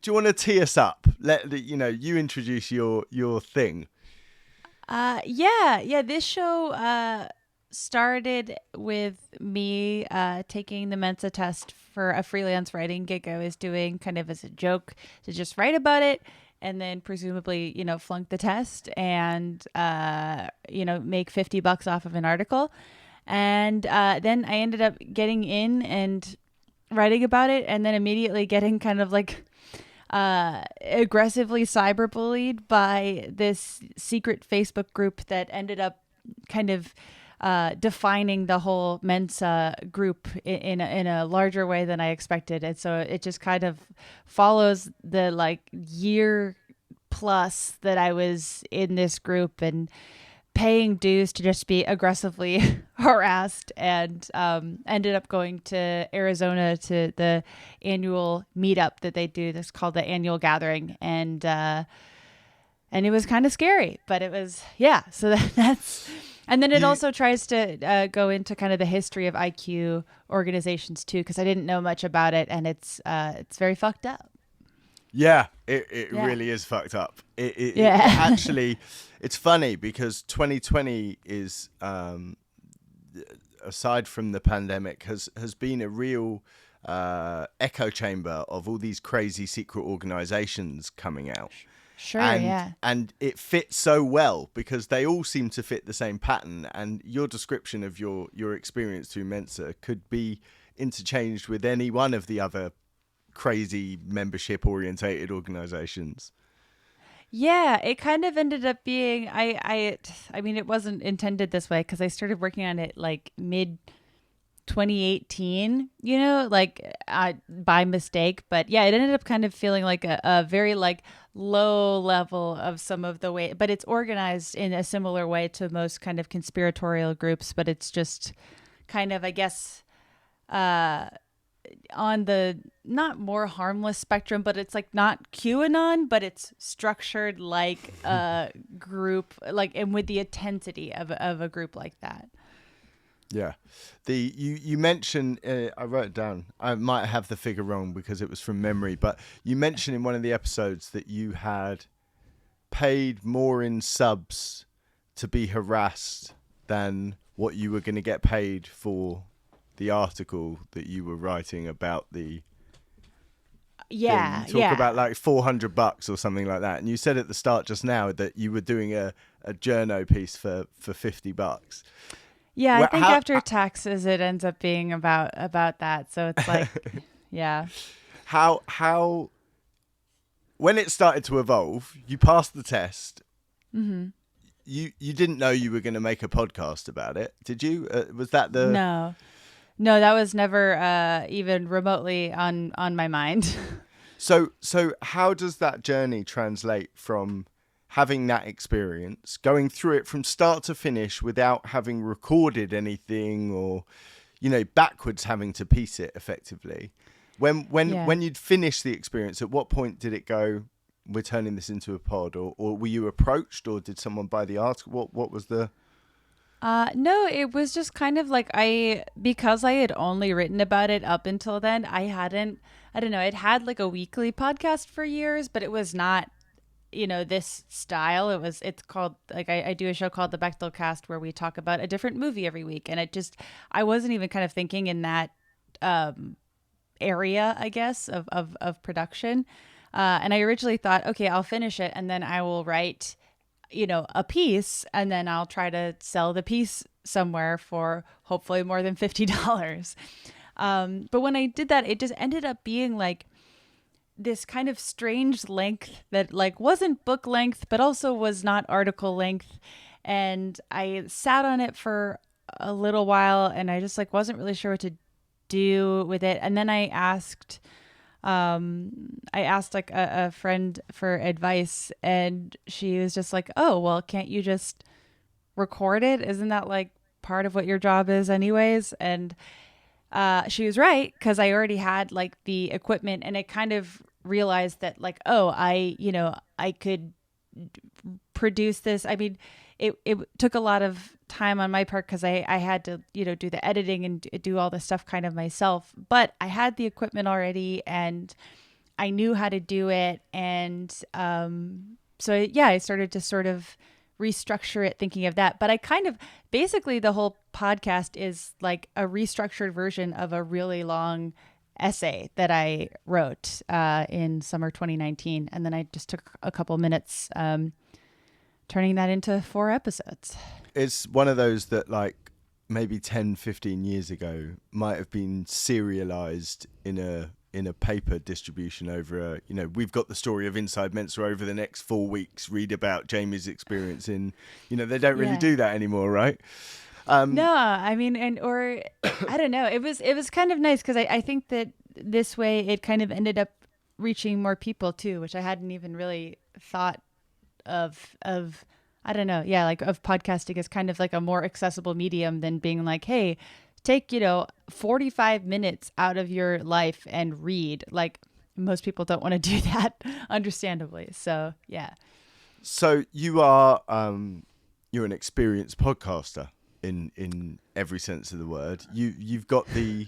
you want to tee us up? You introduce your thing. Yeah. This show started with me taking the Mensa test for a freelance writing gig I was doing, kind of as a joke to just write about it, and then presumably, flunk the test and make $50 off of an article. And then I ended up getting in and writing about it, and then immediately getting kind of like aggressively cyberbullied by this secret Facebook group that ended up kind of defining the whole Mensa group in a larger way than I expected. And so it just kind of follows the like year plus that I was in this group and paying dues to just be aggressively harassed, and ended up going to Arizona to the annual meetup that they do. That's called the annual gathering. And it was kind of scary, but it was, yeah. So that's, and then it also tries to go into kind of the history of IQ organizations too, because I didn't know much about it, and it's very fucked up. Yeah, it really is fucked up. It actually, it's funny because 2020 is, aside from the pandemic, has been a real echo chamber of all these crazy secret organizations coming out. Sure, And it fits so well because they all seem to fit the same pattern. And your description of your experience through Mensa could be interchanged with any one of the other crazy membership orientated organizations. Yeah, it kind of ended up being, I mean, it wasn't intended this way because I started working on it like mid 2018, by mistake. But yeah, it ended up kind of feeling like a very like low level of some of the way, but it's organized in a similar way to most kind of conspiratorial groups, but it's just kind of, I guess, on the not more harmless spectrum, but it's like not QAnon, but it's structured like a group, like, and with the intensity of a group like that. Yeah. You mentioned, I wrote it down, I might have the figure wrong because it was from memory, but you mentioned in one of the episodes that you had paid more in subs to be harassed than what you were going to get paid for the article that you were writing about the thing. You talk about like $400 or something like that, and you said at the start just now that you were doing a journo piece for $50. Yeah, I think after taxes it ends up being about that, so it's like yeah. How when it started to evolve, you passed the test. Mm-hmm. You didn't know you were going to make a podcast about it, did you? Was that the No, that was never even remotely on my mind. So how does that journey translate from having that experience, going through it from start to finish without having recorded anything or, backwards having to piece it effectively? When you'd finished the experience, at what point did it go, we're turning this into a pod, or were you approached, or did someone buy the article? What was the... No, it was just kind of like because I had only written about it up until then, I don't know, I'd had like a weekly podcast for years, but it was not, this style. It's called, like, I do a show called the Bechdel Cast where we talk about a different movie every week. And I wasn't even kind of thinking in that area, I guess, of production. And I originally thought, okay, I'll finish it and then I will write a piece, and then I'll try to sell the piece somewhere for hopefully more than $50. But when I did that, it just ended up being like this kind of strange length that like wasn't book length, but also was not article length. And I sat on it for a little while and I just like wasn't really sure what to do with it. And then I asked like a friend for advice, and she was just like, oh, well, can't you just record it? Isn't that like part of what your job is anyways? And she was right, because I already had like the equipment, and I kind of realized that like, oh, I could produce this. I mean, it took a lot of time on my part because I had to, do the editing and do all the stuff kind of myself, but I had the equipment already, and I knew how to do it. And so yeah, I started to sort of restructure it thinking of that. But I kind of basically the whole podcast is like a restructured version of a really long essay that I wrote in summer 2019. And then I just took a couple minutes turning that into 4 episodes. It's one of those that like maybe 10, 15 years ago might have been serialized in a paper distribution over we've got the story of Inside Mensa over the next 4 weeks, read about Jamie's experience in, they don't really do that anymore, right? No, I mean, or I don't know. It was kind of nice because I think that this way it kind of ended up reaching more people too, which I hadn't even really thought of I don't know. Yeah, like of podcasting as kind of like a more accessible medium than being like, hey, take 45 minutes out of your life and read. Like most people don't want to do that, understandably. So yeah. So you are you're an experienced podcaster in every sense of the word. You've got the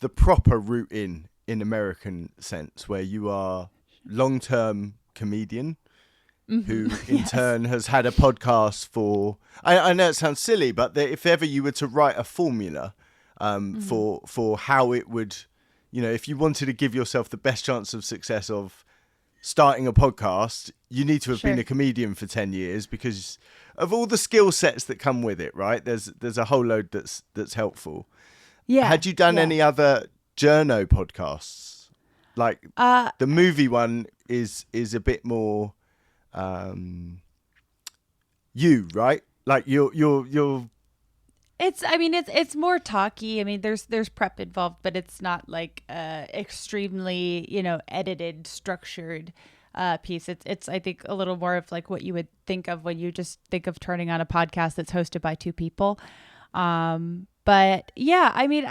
the proper route in American sense, where you are long-term comedian who in turn has had a podcast for, I know it sounds silly, but if ever you were to write a formula for how it would, if you wanted to give yourself the best chance of success of starting a podcast, you need to have been a comedian for 10 years because of all the skill sets that come with it, right? There's a whole load that's helpful. Yeah. Had you done any other journo podcasts? Like the movie one is a bit more you, right? Like you're it's more talky. I mean, there's prep involved, but it's not like extremely, edited, structured piece. It's I think a little more of like what you would think of when you just think of turning on a podcast that's hosted by 2 people. But yeah, I mean,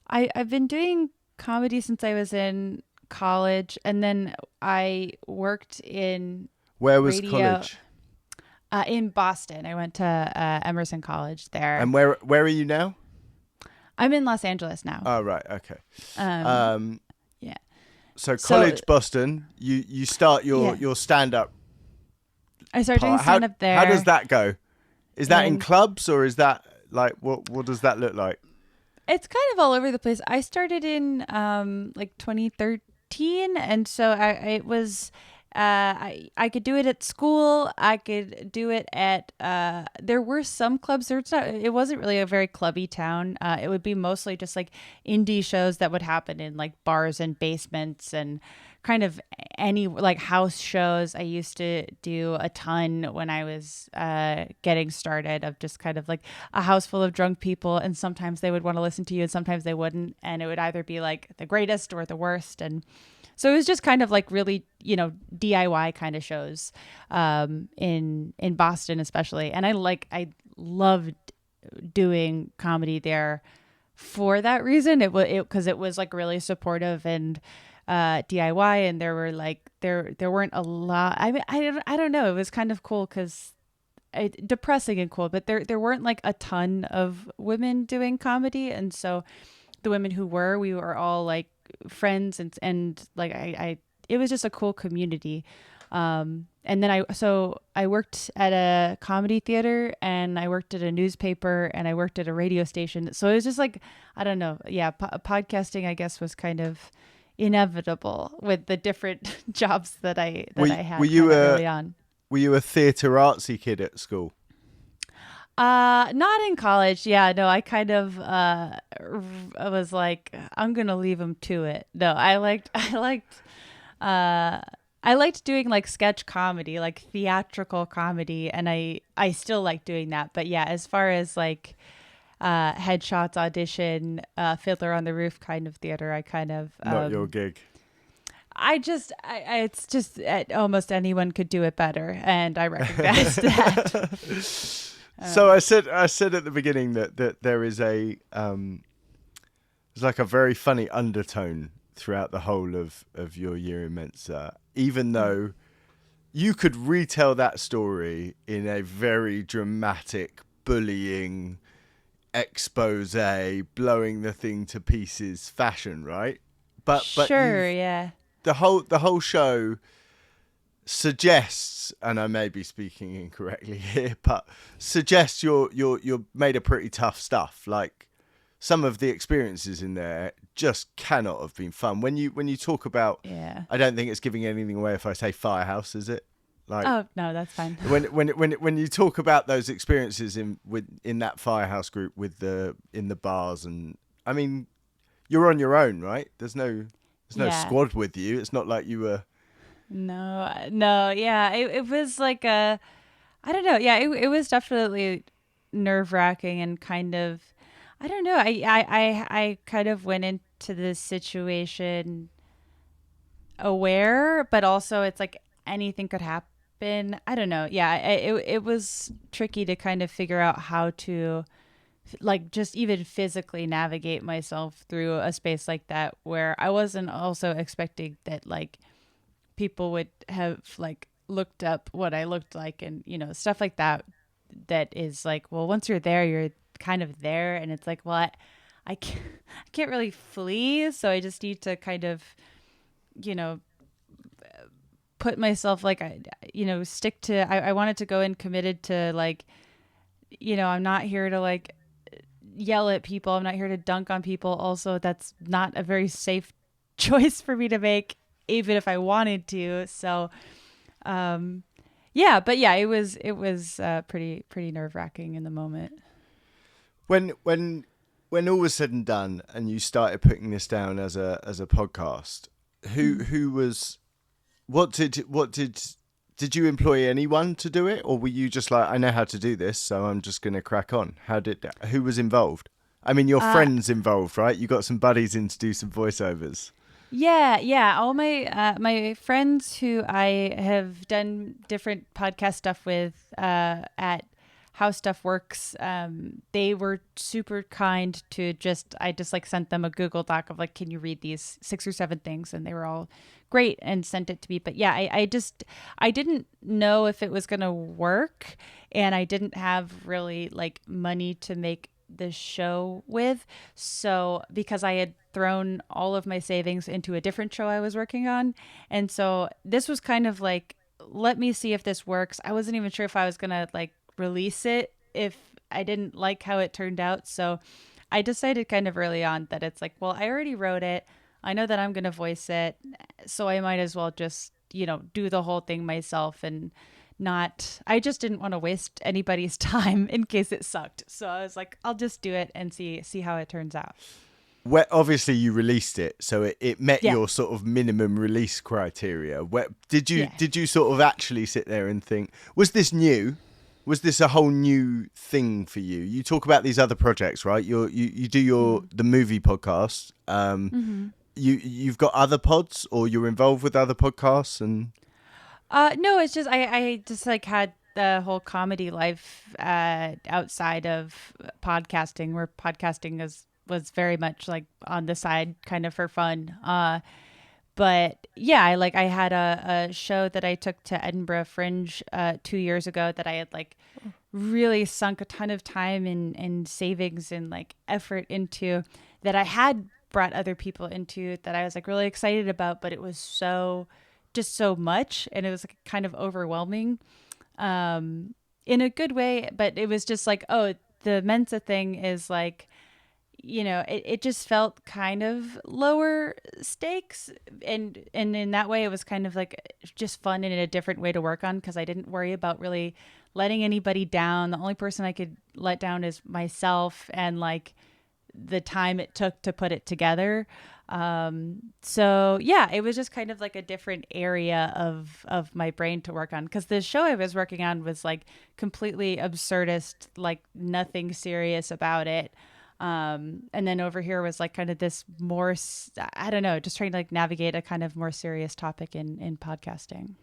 I've been doing comedy since I was in college, and then I worked in Where was radio. college? In Boston. I went to Emerson College there. And where are you now? I'm in Los Angeles now. Oh, right. Okay. Yeah. So college, Boston, you start your stand-up. I started doing stand-up there. How does that go? Is that in clubs or is that like, what does that look like? It's kind of all over the place. I started in like 2013. And so it was... I could do it at school. I could do it at, there were some clubs. It wasn't really a very clubby town. It would be mostly just like indie shows that would happen in like bars and basements and kind of any like house shows. I used to do a ton when I was getting started, of just kind of like a house full of drunk people. And sometimes they would want to listen to you and sometimes they wouldn't. And it would either be like the greatest or the worst. And so it was just kind of like really, DIY kind of shows in Boston especially. And I loved doing comedy there for that reason. Because it was like really supportive and DIY, and there were like there weren't a lot. I mean, I don't know. It was kind of cool because depressing and cool, but there weren't like a ton of women doing comedy, and so the women who were, we were all like friends and like it was just a cool community. And then I worked at a comedy theater, and I worked at a newspaper, and I worked at a radio station. So it was just like, I don't know. Yeah. Podcasting, I guess, was kind of inevitable with the different jobs that I had early on. Were you a theatre artsy kid at school? Not in college. Yeah, no, I kind of I was like, I'm gonna leave him to it. No, I liked doing like sketch comedy, like theatrical comedy, and I still like doing that. But yeah, as far as like headshots, audition, Fiddler on the Roof kind of theater, I kind of not your gig. It's just almost anyone could do it better, and I recognize that. So I said at the beginning that there is there's like a very funny undertone throughout the whole of your Year In Mensa, even though you could retell that story in a very dramatic, bullying, expose, blowing the thing to pieces fashion, right? But Sure, you've yeah. the whole show suggests, and I may be speaking incorrectly here, but suggests you're made of pretty tough stuff. Like some of the experiences in there just cannot have been fun. When you talk about, Yeah. I don't think it's giving anything away if I say Firehouse, is it? Like Oh, no, that's fine. when you talk about those experiences in that Firehouse group in the bars, and I mean, you're on your own, right? There's no Yeah. squad with you. It's not like you were. No, yeah. It was like I don't know. Yeah, it was definitely nerve-wracking and kind of, I don't know. I kind of went into this situation aware, but also it's like anything could happen. I don't know. Yeah, it was tricky to kind of figure out how to like just even physically navigate myself through a space like that, where I wasn't also expecting that like people would have like looked up what I looked like and stuff like that. That is like, well, once you're there, you're kind of there, and it's like, well, I can't really flee, so I just need to kind of you know put myself like stick to. I wanted to go in committed to like, I'm not here to like yell at people. I'm not here to dunk on people. Also, that's not a very safe choice for me to make, even if I wanted to. So, yeah, but yeah, it was pretty nerve wracking in the moment. When all was said and done, and you started putting this down as a podcast, who was what did you employ anyone to do it, or were you just like, I know how to do this, so I'm just going to crack on? Who was involved? I mean, your friends involved, right? You got some buddies in to do some voiceovers. Yeah. All my friends who I have done different podcast stuff with at How Stuff Works, they were super kind to I just like sent them a Google Doc of like, can you read these 6 or 7 things? And they were all great and sent it to me. But yeah, I didn't know if it was going to work, and I didn't have really like money to make the show with. So because I had thrown all of my savings into a different show I was working on. And so this was kind of like, let me see if this works. I wasn't even sure if I was going to like release it if I didn't like how it turned out. So I decided kind of early on that it's like, well, I already wrote it. I know that I'm going to voice it. So I might as well just, do the whole thing myself and I just didn't want to waste anybody's time in case it sucked. So I was like, I'll just do it and see how it turns out. Well, obviously you released it, so it met Yeah. your sort of minimum release criteria. Did you Yeah. sort of actually sit there and think, was this new? Was this a whole new thing for you? You talk about these other projects, right? You do the movie podcast. You've got other pods, or you're involved with other podcasts, and No, it's just I just like had the whole comedy life outside of podcasting, where podcasting was very much like on the side, kind of for fun. But yeah, I had a show that I took to Edinburgh Fringe 2 years ago that I had like really sunk a ton of time and savings and like effort into, that I had brought other people into, that I was like really excited about, but it was so much, and it was like kind of overwhelming in a good way. But it was just like, oh, the Mensa thing is like, it just felt kind of lower stakes, and in that way it was kind of like just fun and in a different way to work on, because I didn't worry about really letting anybody down. The only person I could let down is myself, and like the time it took to put it together. So yeah, it was just kind of like a different area of my brain to work on, because the show I was working on was like completely absurdist, like nothing serious about it. And then over here was like kind of this more, I don't know, just trying to like navigate a kind of more serious topic in podcasting.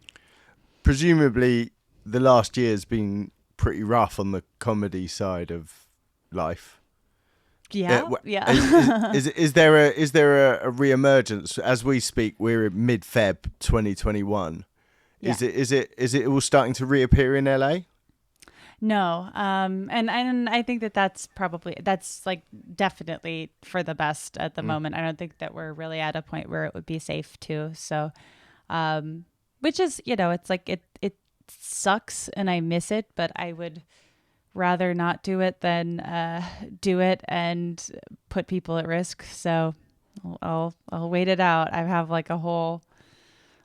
presumably the last year's been pretty rough on the comedy side of life. Yeah. Is there a re-emergence as we speak? We're in mid-Feb 2021. Yeah. Is it all starting to reappear in LA? No. And I think that that's like definitely for the best at the Mm. moment. I don't think that we're really at a point where it would be safe to. So, which is, it's like it sucks and I miss it, but I would rather not do it than do it and put people at risk. So I'll wait it out. I have like a whole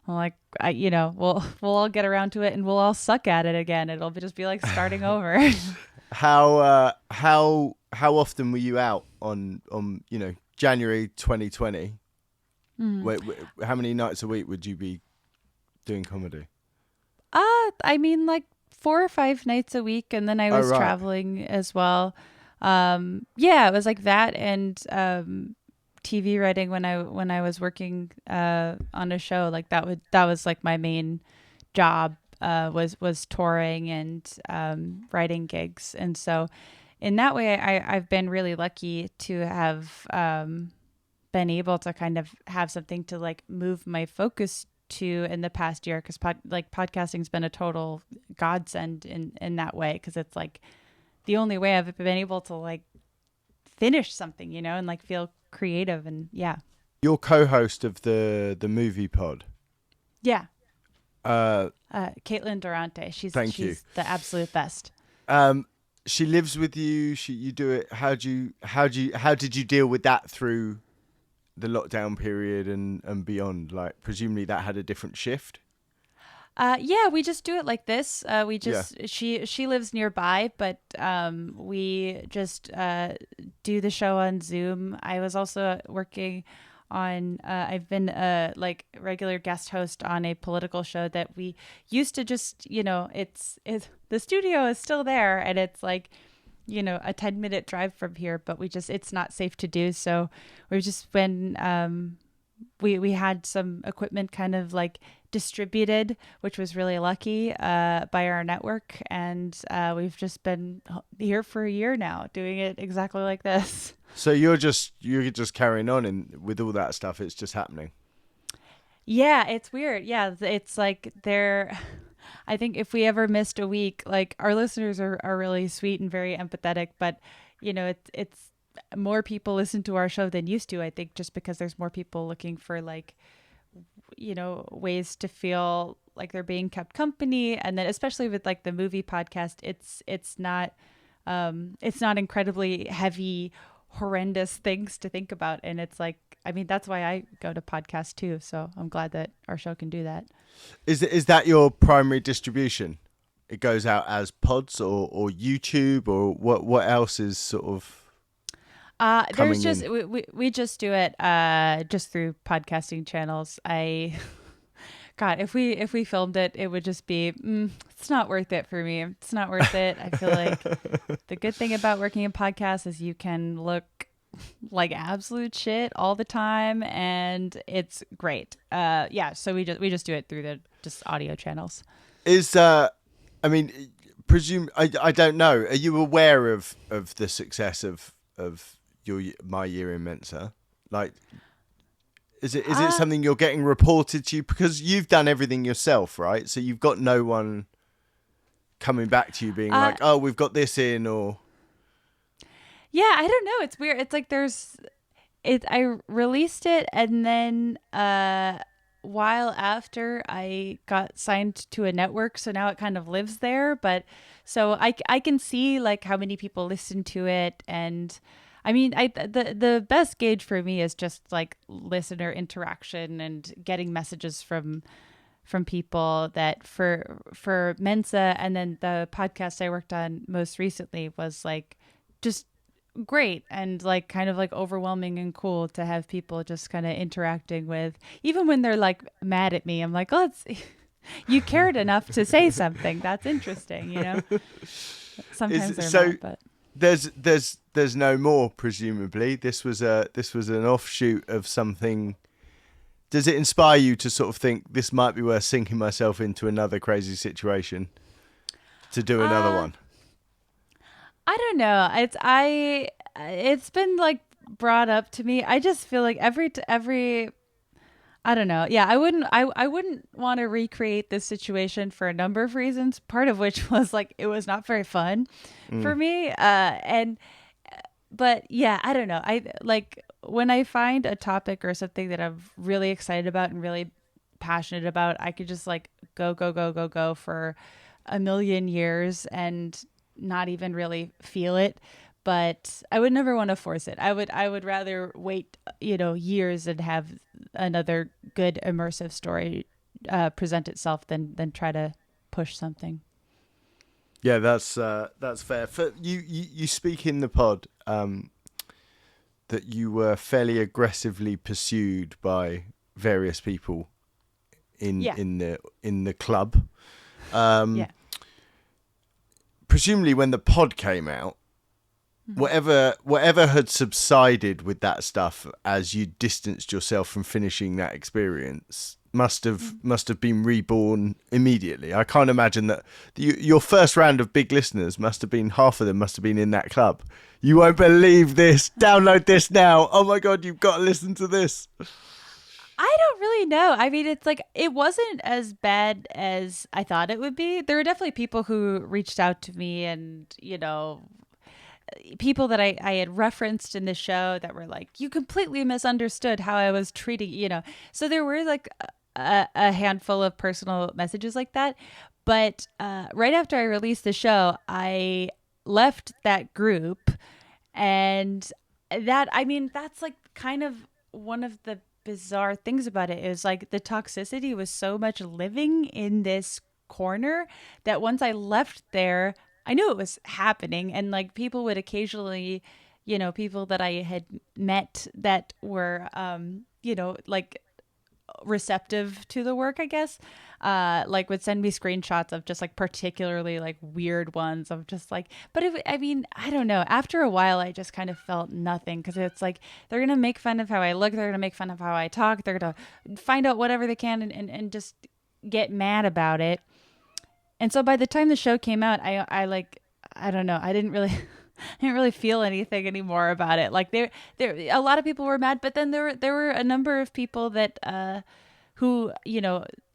like we'll all get around to it and we'll all suck at it again. It'll just be like starting over. How often were you out on January 2020? Mm. How many nights a week would you be doing comedy? I mean like 4 or 5 nights a week, and then I Oh, was right. traveling as well. Yeah, it was like that and TV writing when I was working on a show. Like that was like my main job, was touring and writing gigs. And so in that way I've been really lucky to have been able to kind of have something to like move my focus to in the past year, because podcasting's been a total godsend in that way, because it's like the only way I've been able to like finish something, and like feel creative. And yeah. You're co-host of the movie pod. Yeah. Uh, Caitlin Durante. Thank you. She's the absolute best. She lives with you. You do it. How did you deal with that through the lockdown period and beyond? Like, presumably that had a different shift. Yeah, we just do it like this. We Yeah. just she lives nearby, but we just do the show on Zoom. I was also working on I've been a like regular guest host on a political show that we used to just, it's the studio is still there, and it's like, a 10-minute drive from here, but it's not safe to do. So we've just been we had some equipment kind of like distributed, which was really lucky by our network, and we've just been here for a year now doing it exactly like this. So you're just carrying on, and with all that stuff, it's just happening. Yeah, it's weird. Yeah, it's like I think if we ever missed a week, like our listeners are really sweet and very empathetic, but it's more people listen to our show than used to, I think, just because there's more people looking for like, ways to feel like they're being kept company. And then especially with like the movie podcast, it's not incredibly heavy, horrendous things to think about. And it's like, I mean, that's why I go to podcasts too. So I'm glad that our show can do that. Is that your primary distribution? It goes out as pods or YouTube, or what else is sort of There's coming just in? we just do it just through podcasting channels. God, if we filmed it, it would just be it's not worth it for me. It's not worth it. I feel like the good thing about working in podcasts is you can look like absolute shit all the time, and it's great. Yeah, so we just do it through the just audio channels. I mean, presume I don't know. Are you aware of the success of my Year in Mensa? Like, is it something you're getting reported to you, because you've done everything yourself, right? So you've got no one coming back to you being like, "Oh, we've got this in," or yeah, I don't know. It's weird. It's like I released it, and then while after I got signed to a network, so now it kind of lives there. But so I can see like how many people listen to it, and I mean, the best gauge for me is just like listener interaction and getting messages from people that for Mensa, and then the podcast I worked on most recently was like just great, and like kind of like overwhelming and cool to have people just kind of interacting with, even when they're like mad at me. I'm like, oh, it's you cared enough to say something. That's interesting, Sometimes they're mad, but there's no more. Presumably, this was an offshoot of something. Does it inspire you to sort of think this might be worth sinking myself into another crazy situation to do another one? I don't know. It's been like brought up to me. I just feel like every I don't know. Yeah, I wouldn't want to recreate this situation for a number of reasons. Part of which was like it was not very fun for me. And but yeah, I don't know. I like when I find a topic or something that I'm really excited about and really passionate about, I could just like go for a million years and not even really feel it. But I would never want to force it. I would rather wait, years and have another good immersive story present itself than try to push something. Yeah, that's fair. For you speak in the pod that you were fairly aggressively pursued by various people in Yeah. in the club. Um, Yeah. Presumably, when the pod came out, whatever had subsided with that stuff as you distanced yourself from finishing that experience must have been reborn immediately. I can't imagine that your first round of big listeners must have been half of them must have been in that club. You won't believe this. Download this now. Oh my god, you've got to listen to this. I don't really know. I mean, it's like it wasn't as bad as I thought it would be. There were definitely people who reached out to me and, people that I had referenced in the show that were like, you completely misunderstood how I was treating. So there were like a handful of personal messages like that. But right after I released the show, I left that group. And I mean, that's like kind of one of the bizarre things about it is like the toxicity was so much living in this corner that once I left there, I knew it was happening. And like people would occasionally, people that I had met that were, like receptive to the work, I guess, like would send me screenshots of just like particularly like weird ones of just like, but I mean, I don't know. After a while, I just kind of felt nothing because it's like they're going to make fun of how I look. They're going to make fun of how I talk. They're going to find out whatever they can and just get mad about it. And so by the time the show came out, I don't know. I didn't really I didn't really feel anything anymore about it. Like there a lot of people were mad, but then there were a number of people that who,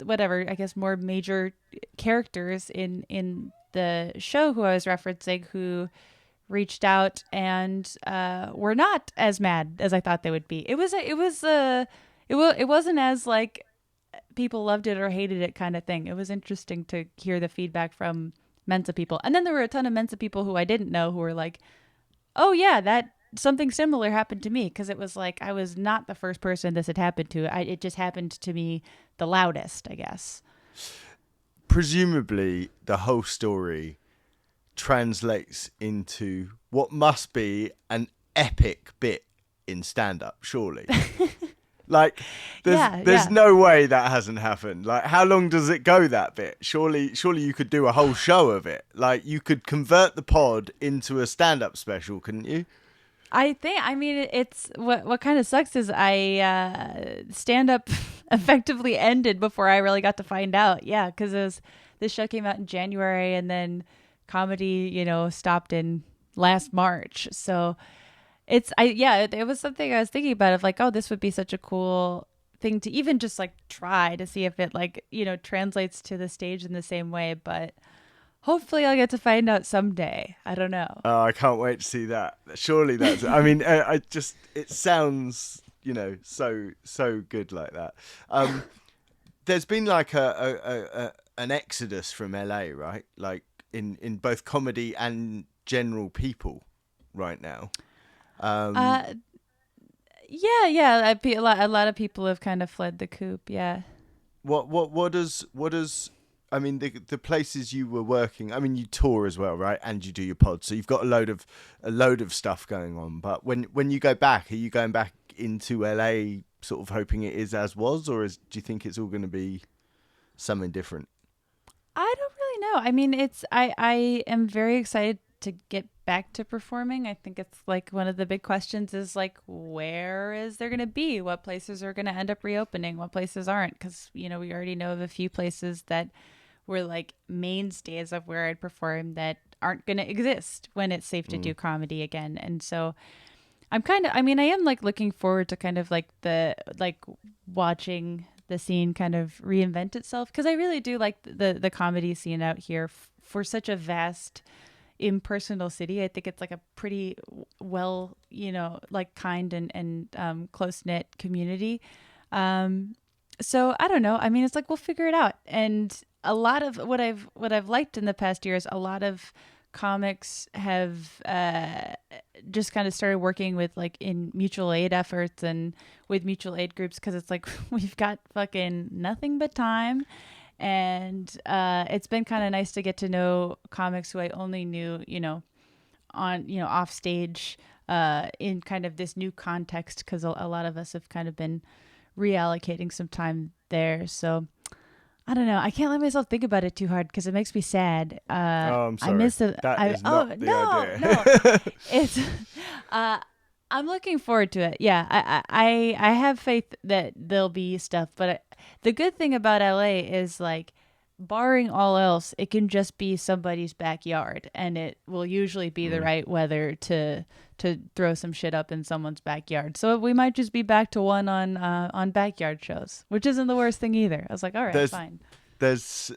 whatever, I guess more major characters in the show who I was referencing who reached out and were not as mad as I thought they would be. It wasn't as like people loved it or hated it kind of thing. It was interesting to hear the feedback from Mensa people. And then there were a ton of Mensa people who I didn't know who were like, oh, yeah, that something similar happened to me. Because it was like I was not the first person this had happened to. It just happened to me the loudest, I guess. Presumably, the whole story translates into what must be an epic bit in stand-up, surely. Like, there's no way that hasn't happened. Like, how long does it go, that bit? Surely you could do a whole show of it. Like, you could convert the pod into a stand-up special, couldn't you? I mean, it's what kind of sucks is I stand-up effectively ended before I really got to find out. Yeah, because this show came out in January and then comedy, stopped in last March. So it was something I was thinking about of like, oh, this would be such a cool thing to even just like try to see if it like, translates to the stage in the same way. But hopefully I'll get to find out someday. I don't know. Oh, I can't wait to see that. Surely that's, I mean, it sounds, so good like that. There's been like an exodus from LA, right? Like in both comedy and general people right now. Yeah. A lot of people have kind of fled the coop. Yeah. What does I mean the places you were working? I mean, you tour as well, right? And you do your pod, so you've got a load of stuff going on. But when you go back, are you going back into LA, sort of hoping it is as was, or do you think it's all going to be something different? I don't really know. I mean, I am very excited to get back to performing. I think it's like one of the big questions is like, where is there going to be? What places are going to end up reopening? What places aren't? Because, we already know of a few places that were like mainstays of where I'd perform that aren't going to exist when it's safe to do comedy again. And so I mean, I am like looking forward to kind of like watching the scene kind of reinvent itself, because I really do like the comedy scene out here for such a vast impersonal city. I think it's like a pretty well, like kind and close knit community. So I don't know. I mean, it's like we'll figure it out. And a lot of what I've liked in the past year is a lot of comics have just kind of started working with like in mutual aid efforts and with mutual aid groups, because it's like we've got fucking nothing but time. And it's been kind of nice to get to know comics who I only knew, on, off stage in kind of this new context, because a lot of us have kind of been reallocating some time there. So I don't know. I can't let myself think about it too hard because it makes me sad. I'm sorry. I miss it. That is not the idea. No. It's. I'm looking forward to it. Yeah, I have faith that there'll be stuff. But the good thing about LA is, like, barring all else, it can just be somebody's backyard, and it will usually be the right weather to throw some shit up in someone's backyard. So we might just be back to one on backyard shows, which isn't the worst thing either. I was like, all right, fine. There's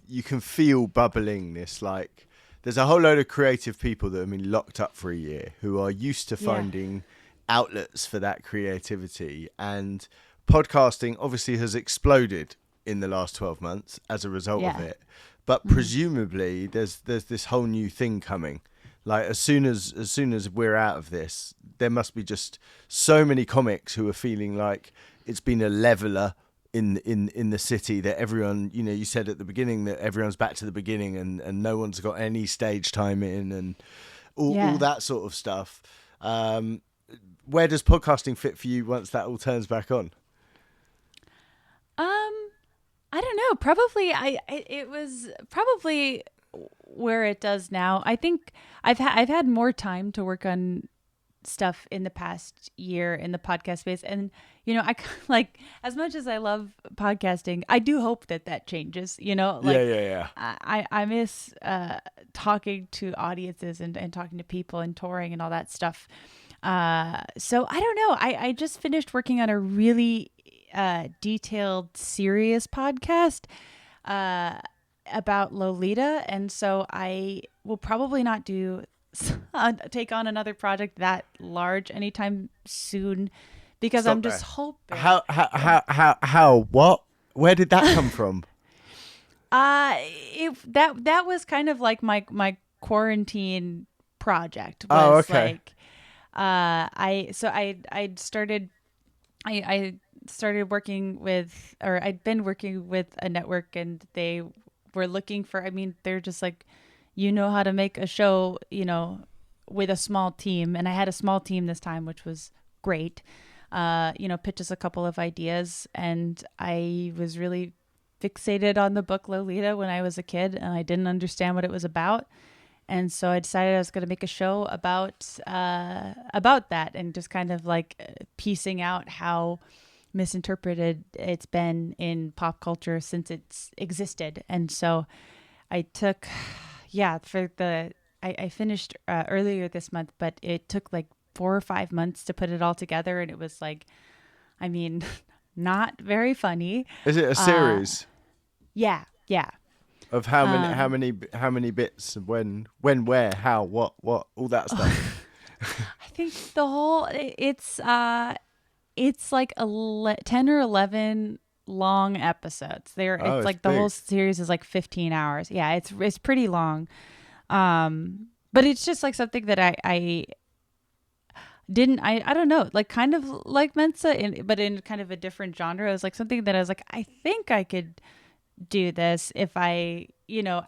you can feel bubbling this, like, there's a whole load of creative people that have been locked up for a year who are used to finding outlets for that creativity, and podcasting obviously has exploded in the last 12 months as a result of it. But presumably there's this whole new thing coming. Like, as soon as we're out of this, there must be just so many comics who are feeling like it's been a leveler in the city, that everyone, you said at the beginning that everyone's back to the beginning and no one's got any stage time in and all that sort of stuff. Where does podcasting fit for you once that all turns back on? I don't know. Probably it was probably where it does now. I think I've had more time to work on stuff in the past year in the podcast space, and I like, as much as I love podcasting, I do hope that changes. I miss talking to audiences and talking to people and touring and all that stuff. So I don't know. I just finished working on a really detailed, serious podcast about Lolita, and so I will probably not take on another project that large anytime soon, because Stop I'm just there. hoping. How what? Where did that come from? That was kind of like my quarantine project. Was okay. I started working with, or I'd been working with a network, and they were looking for, I mean, they're just like, how to make a show, with a small team. And I had a small team this time, which was great. Pitched us a couple of ideas, and I was really fixated on the book Lolita when I was a kid, and I didn't understand what it was about. And so I decided I was going to make a show about that, and just kind of like piecing out how misinterpreted it's been in pop culture since it's existed. And so I took, I finished earlier this month, but it took like 4 or 5 months to put it all together. And it was like, I mean, not very funny. Is it a series? Yeah. Of how many bits, when, where, how, what, all that stuff. I think the whole, it's like 10 or 11 long episodes. It's like the whole series is like 15 hours. Yeah, it's pretty long. But it's just like something that I don't know, like kind of like Mensa, but in kind of a different genre. It was like something that I was like, I think I could do this if I,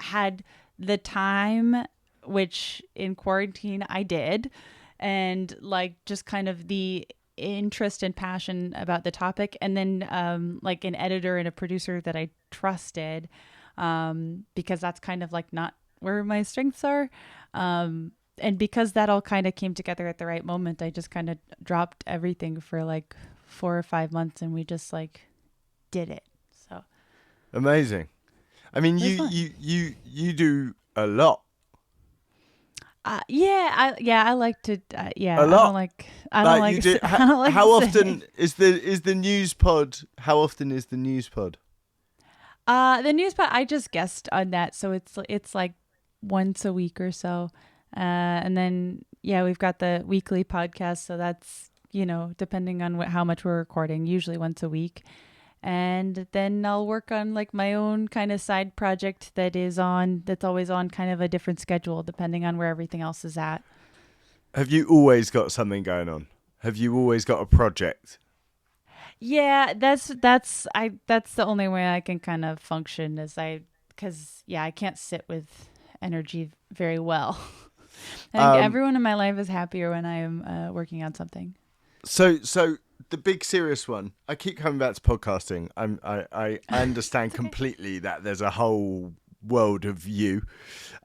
had the time, which in quarantine I did, and like just kind of the interest and passion about the topic, and then like an editor and a producer that I trusted, because that's kind of like not where my strengths are, and because that all kind of came together at the right moment, I just kind of dropped everything for like 4 or 5 months, and we just like did it. So amazing. I mean, you do a lot. I like to. A lot. I don't Like you like. do. I don't like. How saying- often is the news pod? How often is the news pod? The news pod. I just guessed on that, so it's like once a week or so, and then we've got the weekly podcast. So that's depending on how much we're recording, usually once a week. And then I'll work on like my own kind of side project that's always on kind of a different schedule depending on where everything else is at. Have you always got something going on? Have you always got a project? Yeah, that's the only way I can kind of function because I can't sit with energy very well. I think everyone in my life is happier when I am working on something. So the big serious one. I keep coming back to podcasting. I understand completely that there's a whole world of you.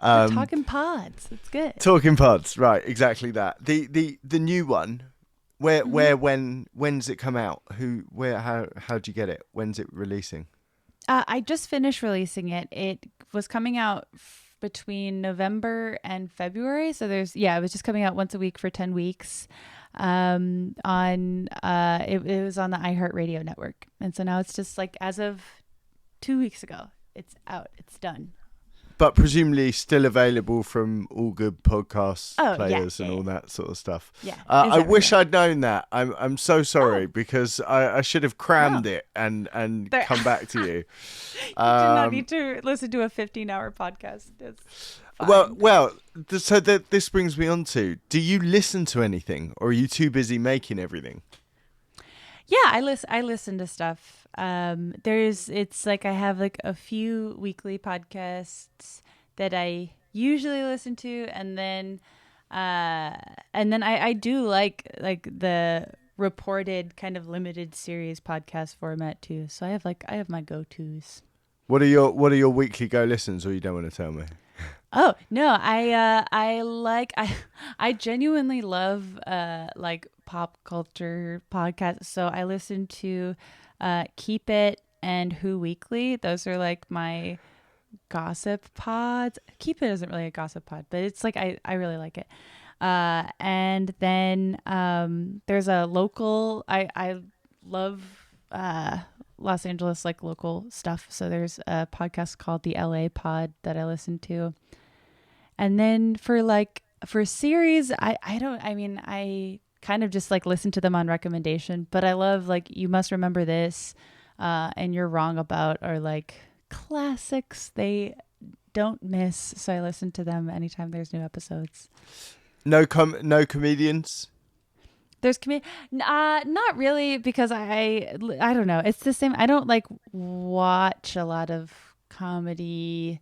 We're talking pods. It's good. Talking pods, right? Exactly that. The new one. When's it come out? How'd you get it? When's it releasing? I just finished releasing it. It was coming out between November and February. So it was just coming out once a week for 10 weeks. It was on the iHeartRadio network. And so now it's just like as of 2 weeks ago, it's out. It's done. But presumably still available from all good podcast players and all that sort of stuff. Yeah. I wish I'd known that. I'm so sorry because I should have crammed it and come back to you. You do not need to listen to a 15-hour podcast. It's fine. So this brings me on to, do you listen to anything or are you too busy making everything? Yeah, I listen to stuff. It's like I have like a few weekly podcasts that I usually listen to, and then I do like the reported kind of limited series podcast format too. So I have my go-tos. What are your weekly go listens, or you don't want to tell me? Oh no, I genuinely love like pop culture podcasts. So I listen to Keep It and Who Weekly. Those are like my gossip pods. Keep It isn't really a gossip pod, but it's like I really like it. And then there's a local. I love Los Angeles like local stuff. So there's a podcast called the LA Pod that I listen to. And then for series, I kind of just like listen to them on recommendation, but I love like You Must Remember This and You're Wrong About are like classics. They don't miss. So I listen to them anytime there's new episodes. No comedians? There's not really, because I don't know. It's the same. I don't like watch a lot of comedy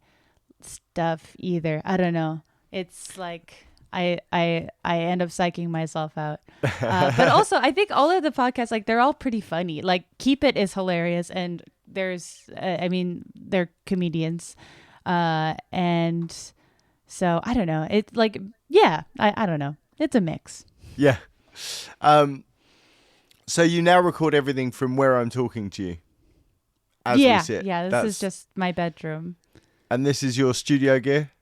stuff either. I don't know. It's like I end up psyching myself out. But also I think all of the podcasts, like they're all pretty funny. Like Keep It is hilarious, and there's they're comedians. And so I don't know. It's like I don't know. It's a mix. Yeah. So you now record everything from where I'm talking to you as we sit. Yeah, this is just my bedroom. And this is your studio gear?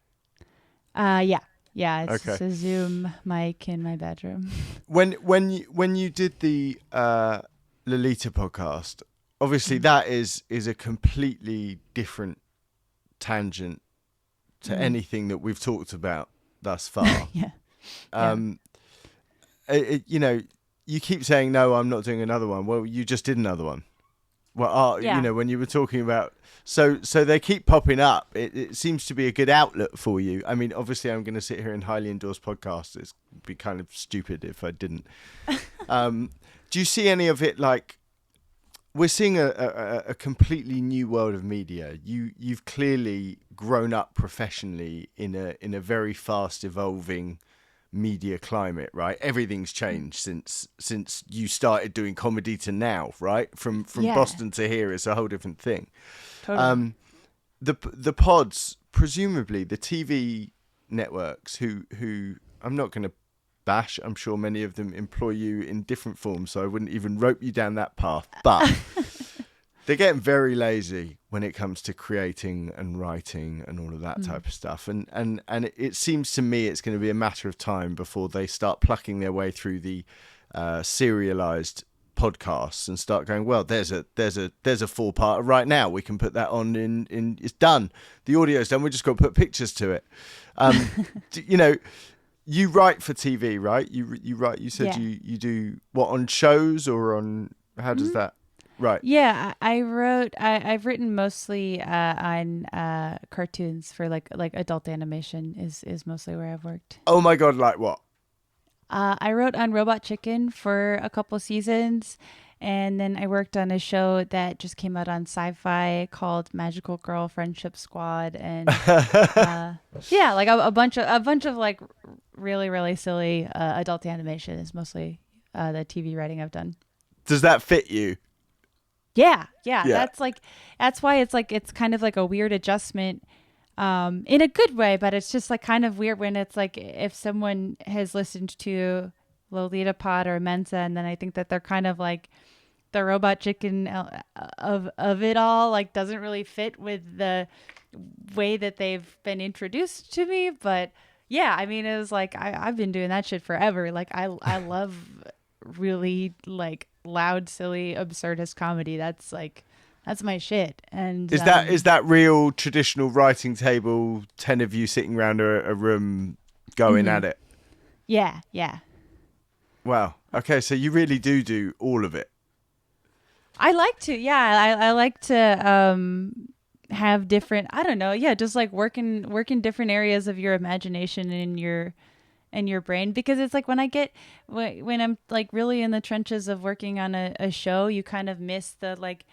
Yeah, it's okay. just a Zoom mic in my bedroom. When you did the Lolita podcast, obviously that is a completely different tangent to anything that we've talked about thus far. Yeah. You keep saying, no, I'm not doing another one. Well, you just did another one. Well, when you were talking about, so they keep popping up. It seems to be a good outlet for you. I mean, obviously I'm going to sit here and highly endorse podcasts. It'd be kind of stupid if I didn't. Do you see any of it? Like, we're seeing a completely new world of media. You've clearly grown up professionally in a very fast evolving media climate, right? Everything's changed since you started doing comedy to now, right? From Boston to here, it's a whole different thing. Totally. The pods, presumably the TV networks who I'm not going to bash, I'm sure many of them employ you in different forms, so I wouldn't even rope you down that path, but They're getting very lazy when it comes to creating and writing and all of that type of stuff. And it seems to me it's going to be a matter of time before they start plucking their way through the serialized podcasts and start going, well, there's a 4-parter right now. We can put that on in it's done. The audio's done. We just got to put pictures to it. You know, you write for TV, right? You write. You said you do what, on shows or on, how does that? Right. Yeah, I've written mostly on cartoons for like adult animation is mostly where I've worked. Oh my God, like what? I wrote on Robot Chicken for a couple seasons, and then I worked on a show that just came out on Sci-Fi called Magical Girl Friendship Squad, and yeah, like a bunch of like really really silly adult animation is mostly the TV writing I've done. Does that fit you? Yeah. That's why it's kind of like a weird adjustment, in a good way, but it's just like kind of weird when it's like if someone has listened to Lolita Pod or Mensa, and then I think that they're kind of like the Robot Chicken of it all, like doesn't really fit with the way that they've been introduced to me. But yeah, I mean, it was like I've been doing that shit forever. Like I love really like loud, silly, absurdist comedy. That's my shit. And is that real traditional writing table, 10 of you sitting around a room going at it? Yeah. Wow. Okay, so you really do all of it. I like to, I like to have different, I don't know, just like work in different areas of your imagination and your brain, because it's like when I'm like really in the trenches of working on a show, you kind of miss the like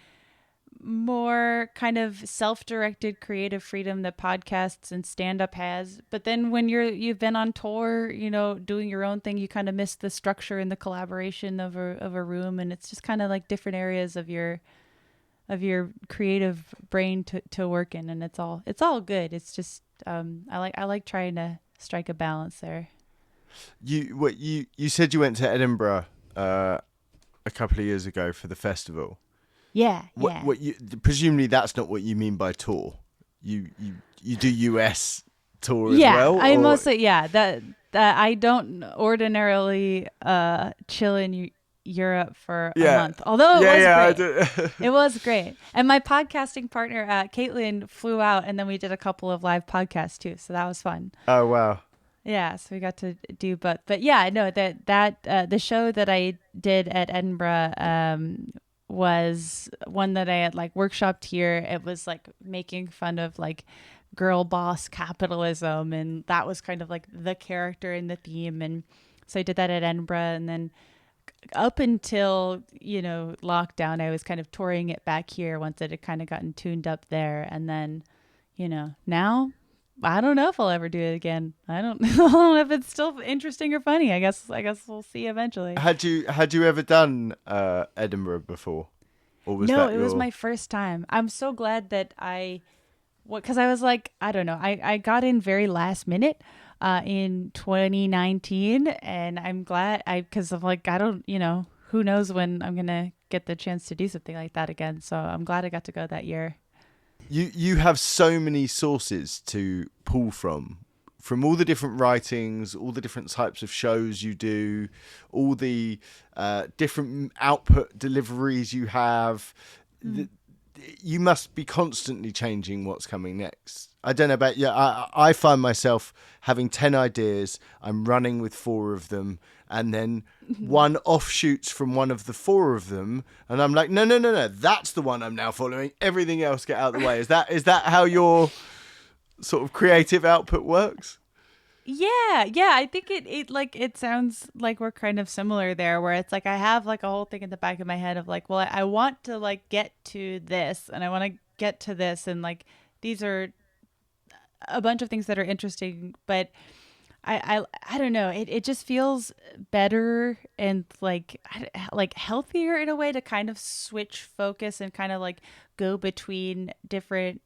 more kind of self-directed creative freedom that podcasts and stand-up has. But then when you've been on tour, you know, doing your own thing, you kind of miss the structure and the collaboration of a room, and it's just kind of like different areas of your creative brain to work in, and it's all good. It's just I like trying to strike a balance there. You said you went to Edinburgh a couple of years ago for the festival. Yeah. What presumably that's not what you mean by tour. You do US tour as well? I mostly that I don't ordinarily chill in Europe for a month. Although it was great. It was great. And my podcasting partner Caitlin flew out, and then we did a couple of live podcasts too. So that was fun. Oh wow. Yeah, so we got to do, but yeah, no, that the show that I did at Edinburgh was one that I had like workshopped here. It was like making fun of like girl boss capitalism, and that was kind of like the character and the theme. And so I did that at Edinburgh, and then up until, you know, lockdown, I was kind of touring it back here once it had kind of gotten tuned up there. And then, you know, now I don't know if I'll ever do it again. I don't know if it's still interesting or funny. I guess we'll see eventually. Had you ever done Edinburgh before? Or was No, it was my first time. I'm so glad that because I was like, I don't know. I got in very last minute in 2019, and I'm glad because of like, I don't, you know, who knows when I'm going to get the chance to do something like that again. So I'm glad I got to go that year. You have so many sources to pull from all the different writings, all the different types of shows you do, all the different output deliveries you have. You must be constantly changing what's coming next. I don't know about you. I find myself having 10 ideas. I'm running with 4 of them, and then one offshoots from one of the 4 of them, and I'm like, no, that's the one I'm now following. Everything else, get out of the way. Is that how your sort of creative output works? Yeah. I think it sounds like we're kind of similar there, where it's like I have like a whole thing in the back of my head of like, well, I want to like get to this, and I want to get to this, and like these are a bunch of things that are interesting, but I don't know. It just feels better and like healthier in a way to kind of switch focus and kind of like go between different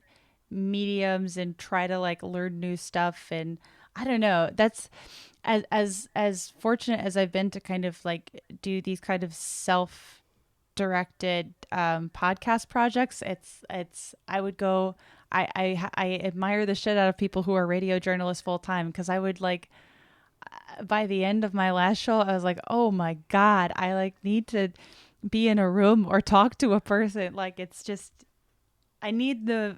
mediums and try to like learn new stuff. And I don't know. That's as fortunate as I've been to kind of like do these kind of self directed podcast projects. I would go. I admire the shit out of people who are radio journalists full time, because I would like, by the end of my last show, I was like, oh my God, I like need to be in a room or talk to a person. Like, it's just, I need the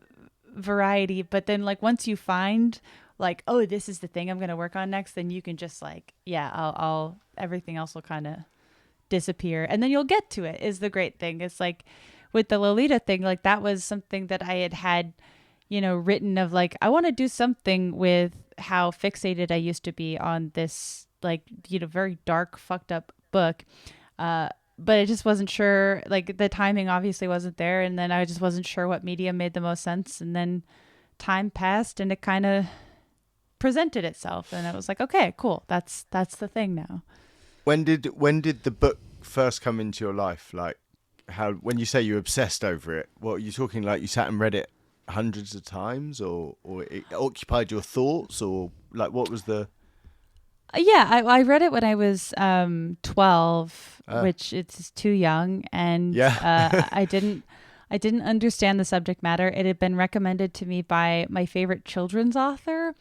variety. But then like once you find like, oh, this is the thing I'm going to work on next, then you can just like, yeah, I'll everything else will kind of disappear, and then you'll get to it, is the great thing. It's like with the Lolita thing, like that was something that I had, written of like, I want to do something with how fixated I used to be on this, like, very dark, fucked up book. But I just wasn't sure, like the timing obviously wasn't there. And then I just wasn't sure what medium made the most sense. And then time passed and it kind of presented itself. And it was like, okay, cool. That's the thing now. When did the book first come into your life? Like, when you say you obsessed over it, what are you talking, like you sat and read it hundreds of times, or it occupied your thoughts, or like what was the... Yeah, I read it when I was 12, which it's too young, and I didn't understand the subject matter. It had been recommended to me by my favorite children's author,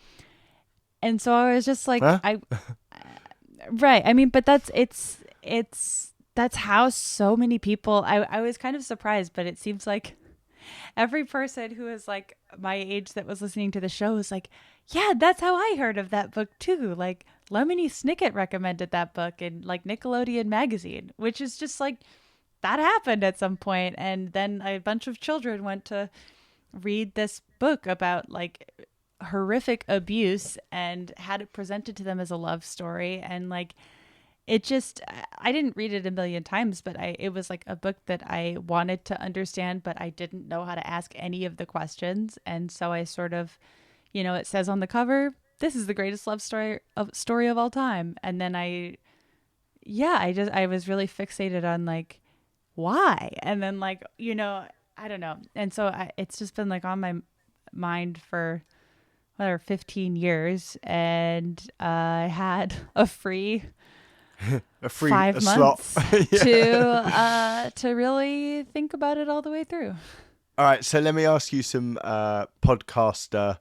and so I was just like, right. I mean, but that's how so many people. I was kind of surprised, but it seems like every person who is like my age that was listening to the show was like, yeah, that's how I heard of that book too. Like Lemony Snicket recommended that book in like Nickelodeon magazine, which is just like, that happened at some point. And then a bunch of children went to read this book about like horrific abuse and had it presented to them as a love story. And like, it just, I didn't read it a million times, but it was like a book that I wanted to understand, but I didn't know how to ask any of the questions. And so I sort of, it says on the cover, this is the greatest love story of all time. And then I was really fixated on like, why? And then like, I don't know. And so it's just been like on my mind for 15 years. And I had a free 5 months to really think about it all the way through. All right, so let me ask you some podcaster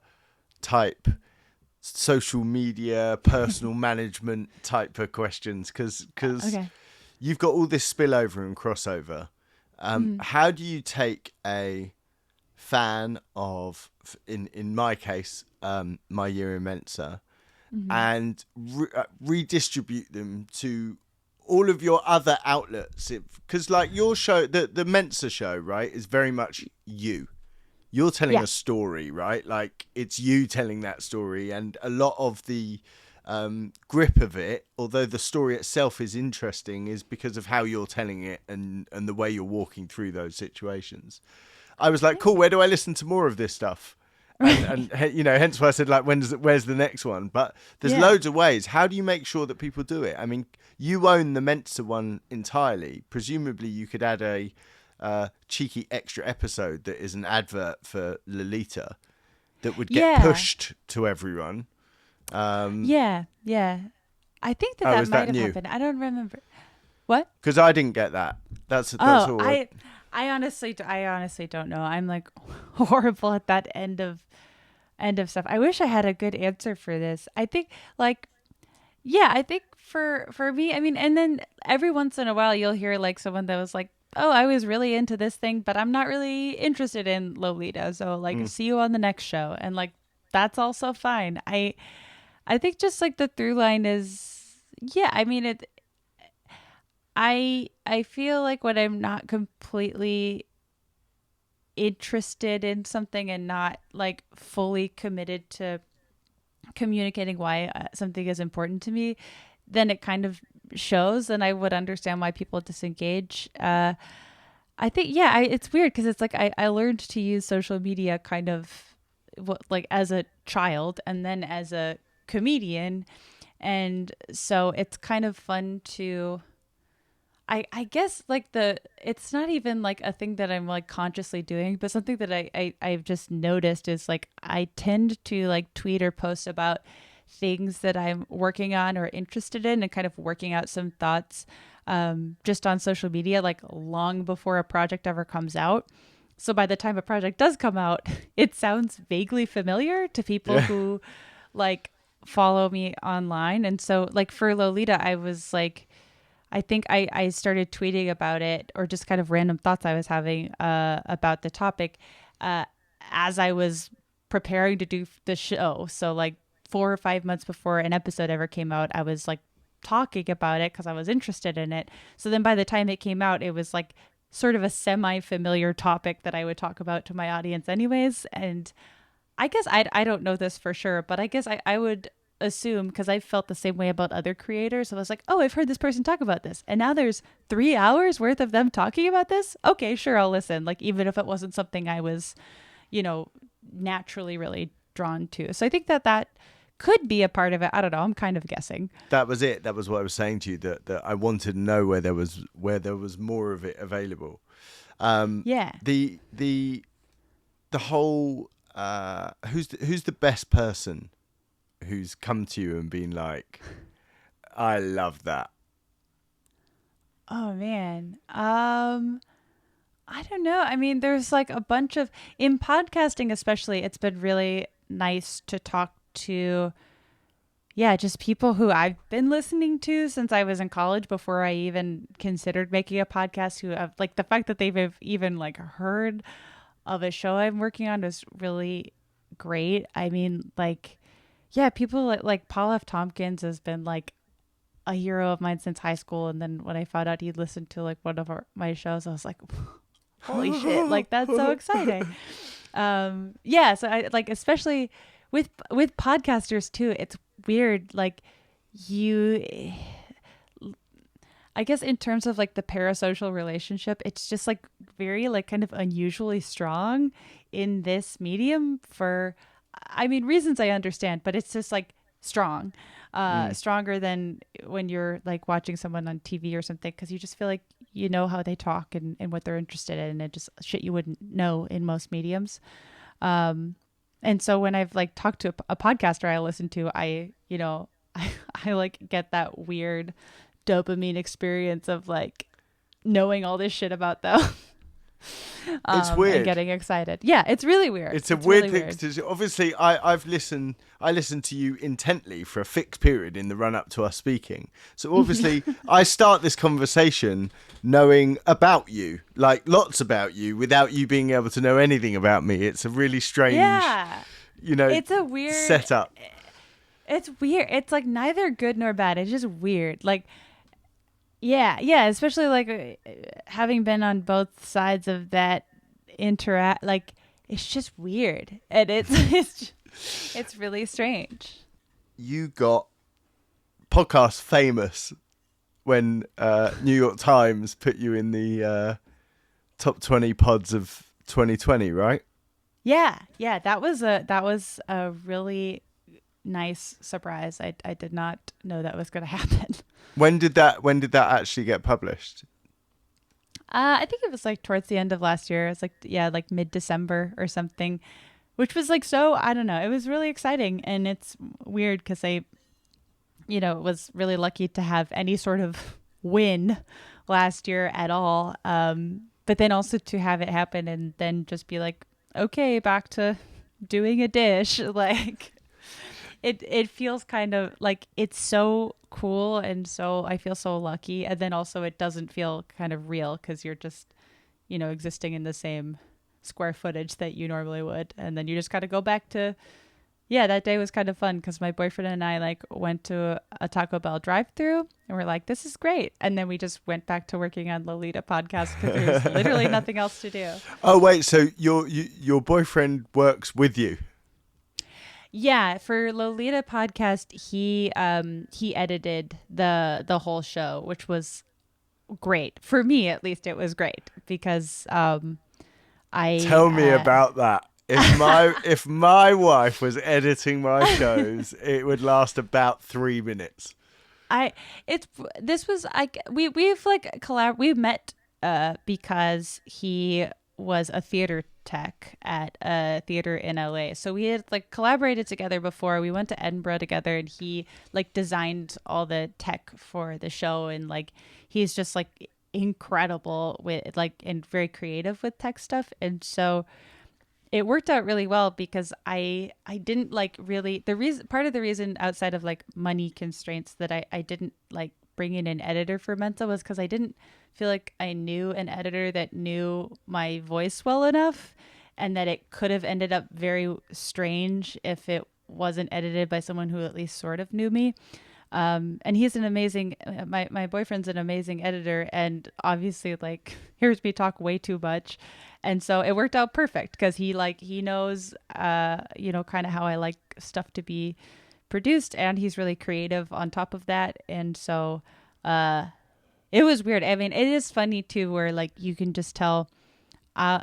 type, social media, personal management type of questions, because okay. You've got all this spillover and crossover. How do you take a fan of, in my case, my Year In Mensa, and redistribute them to all of your other outlets? Because like your show, the Mensa show, right, is very much you. You're telling a story, right? Like it's you telling that story, and a lot of the grip of it, although the story itself is interesting, is because of how you're telling it and the way you're walking through those situations. I was like, cool, where do I listen to more of this stuff? And hence why I said, like, where's the next one? But there's loads of ways. How do you make sure that people do it? I mean, you own the Mensa one entirely. Presumably you could add a cheeky extra episode that is an advert for Lolita that would get pushed to everyone. I think that might have happened. I don't remember. What? Because I didn't get that. That's all. I honestly don't know. I'm like horrible at that end of stuff. I wish I had a good answer for this. I think I think for me, I mean, and then every once in a while you'll hear like someone that was like, oh, I was really into this thing, but I'm not really interested in Lolita. So like, see you on the next show. And like, that's also fine. I think just like the through line is, I mean, I feel like when I'm not completely interested in something and not like fully committed to communicating why something is important to me, then it kind of shows, and I would understand why people disengage. I think, it's weird because it's like I learned to use social media kind of like as a child and then as a comedian. And so it's kind of fun to, I guess like it's not even like a thing that I'm like consciously doing, but something that I've just noticed is like, I tend to like tweet or post about things that I'm working on or interested in and kind of working out some thoughts just on social media, like long before a project ever comes out. So by the time a project does come out, it sounds vaguely familiar to people who like follow me online. And so like for Lolita, I was like, I think I started tweeting about it, or just kind of random thoughts I was having about the topic as I was preparing to do the show. So like 4 or 5 months before an episode ever came out, I was like talking about it because I was interested in it. So then by the time it came out, it was like sort of a semi-familiar topic that I would talk about to my audience anyways. And I guess I don't know this for sure, but I guess I would assume, because I felt the same way about other creators. So I was like, oh, I've heard this person talk about this. And now there's 3 hours worth of them talking about this. Okay, sure, I'll listen. Like, even if it wasn't something I was, naturally really drawn to. So I think that could be a part of it. I don't know. I'm kind of guessing. That was it. That was what I was saying to you, that I wanted to know where there was more of it available. Yeah. The whole who's the best person who's come to you and been like, I love that? Oh man. I don't know. I mean, there's like a bunch of, in podcasting especially, it's been really nice to talk to, just people who I've been listening to since I was in college, before I even considered making a podcast, who have like, the fact that they've even like heard of a show I'm working on is really great. I mean, like, people like Paul F. Tompkins has been like a hero of mine since high school. And then when I found out he'd listened to like one of my shows, I was like, holy shit, like that's so exciting. So I like, especially with podcasters too, it's weird. Like I guess in terms of like the parasocial relationship, it's just like very like kind of unusually strong in this medium for, I mean, reasons I understand, but it's just like strong, stronger than when you're like watching someone on TV or something, because you just feel like you know how they talk and what they're interested in, and just shit you wouldn't know in most mediums. And so when I've like talked to a podcaster I listen to, I like get that weird dopamine experience of like knowing all this shit about them. It's weird. And getting excited. Yeah, it's really weird. It's a weird thing. Obviously, I listened to you intently for a fixed period in the run up to us speaking. So obviously, I start this conversation knowing about you, like lots about you, without you being able to know anything about me. It's a really strange, it's a weird setup. It's weird. It's like neither good nor bad. It's just weird. Like, yeah, especially like having been on both sides of that interact, like it's just weird, and it's really strange. You got podcast famous when New York Times put you in the top 20 pods of 2020, right? Yeah, that was a really nice surprise. I did not know that was going to happen. When did that actually get published? I think it was like towards the end of last year. It's like mid-December or something, which was like, so I don't know. It was really exciting, and it's weird because I, was really lucky to have any sort of win last year at all. But then also to have it happen and then just be like, okay, back to doing a dish, like. It feels kind of like it's so cool, and so I feel so lucky, and then also it doesn't feel kind of real because you're just existing in the same square footage that you normally would, and then you just got to go back to that day was kind of fun because my boyfriend and I like went to a Taco Bell drive-thru and we're like, this is great, and then we just went back to working on Lolita podcast because there's literally nothing else to do. Oh wait, so your boyfriend works with you? Yeah, for Lolita podcast, he edited the whole show, which was great. For me, at least, it was great because I tell me about that. If my wife was editing my shows, it would last about 3 minutes. We've like we met because he was a theater tech at a theater in LA. So we had like collaborated together before. We went to Edinburgh together, and he like designed all the tech for the show, and like he's just like incredible with like and very creative with tech stuff. And so it worked out really well because I didn't like really the reason part of the reason outside of like money constraints that I didn't like bring in an editor for Mensa was because I didn't feel like I knew an editor that knew my voice well enough, and that it could have ended up very strange if it wasn't edited by someone who at least sort of knew me. And he's an amazing, my boyfriend's an amazing editor, and obviously like hears me talk way too much. And so it worked out perfect because he knows, kind of how I like stuff to be produced, and he's really creative on top of that. And so, it was weird. I mean, it is funny too, where like you can just tell,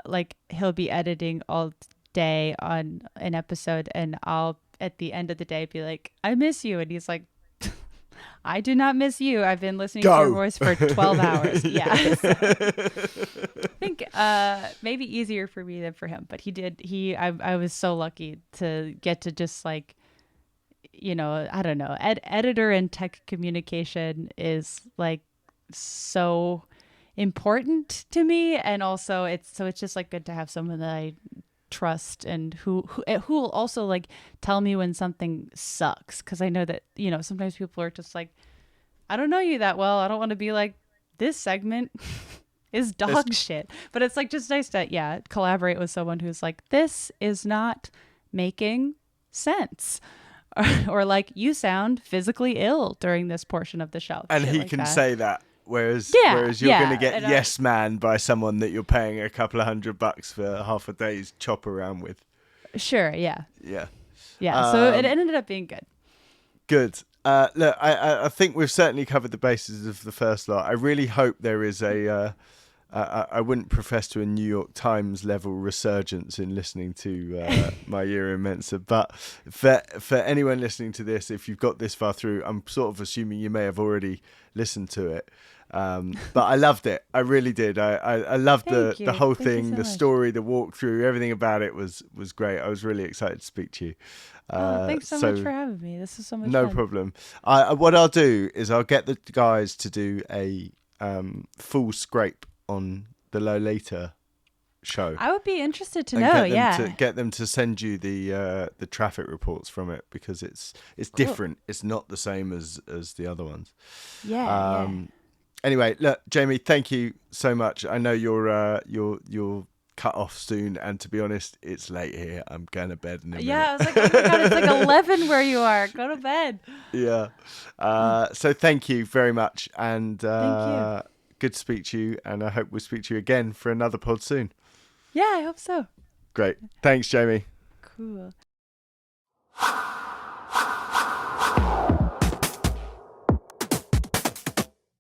like he'll be editing all day on an episode, and I'll at the end of the day be like, I miss you. And he's like, I do not miss you. I've been listening to your voice for 12 hours. Yeah. So, I think maybe easier for me than for him, but I was so lucky to get to just like, I don't know, editor and tech communication is like so important to me. And also it's just like good to have someone that I trust and who will also like tell me when something sucks, because I know that sometimes people are just like, I don't know you that well, I don't want to be like, this segment is dog shit. But it's like just nice to collaborate with someone who's like, this is not making sense, or like, you sound physically ill during this portion of the show, and he like can that. say that. Whereas you're going to get yes man by someone that you're paying a couple of $100 for half a day's chop around with. Sure. Yeah. Yeah. Yeah. So it ended up being good. Good. Look, I think we've certainly covered the bases of the first lot. I really hope there is I wouldn't profess to a New York Times level resurgence in listening to my Year In Mensa, but for anyone listening to this, if you've got this far through, I'm sort of assuming you may have already listened to it. But I loved it. I really did. I loved the whole thing, the story, the walkthrough, everything about it was great. I was really excited to speak to you. Thanks so much for having me. This is so much fun. No problem. What I'll do is I'll get the guys to do a full scrape on the Lolita show. I would be interested to know. Get them to send you the traffic reports from it, because it's cool. Different. It's not the same as the other ones. Yeah. Anyway, look, Jamie, thank you so much. I know you're cut off soon, and to be honest, it's late here. I'm going to bed in a minute. Yeah, I was like, oh my God, it's like 11 where you are. Go to bed. Yeah. So thank you very much, and thank you. Good to speak to you, and I hope we'll speak to you again for another pod soon. Yeah, I hope so. Great. Thanks, Jamie. Cool.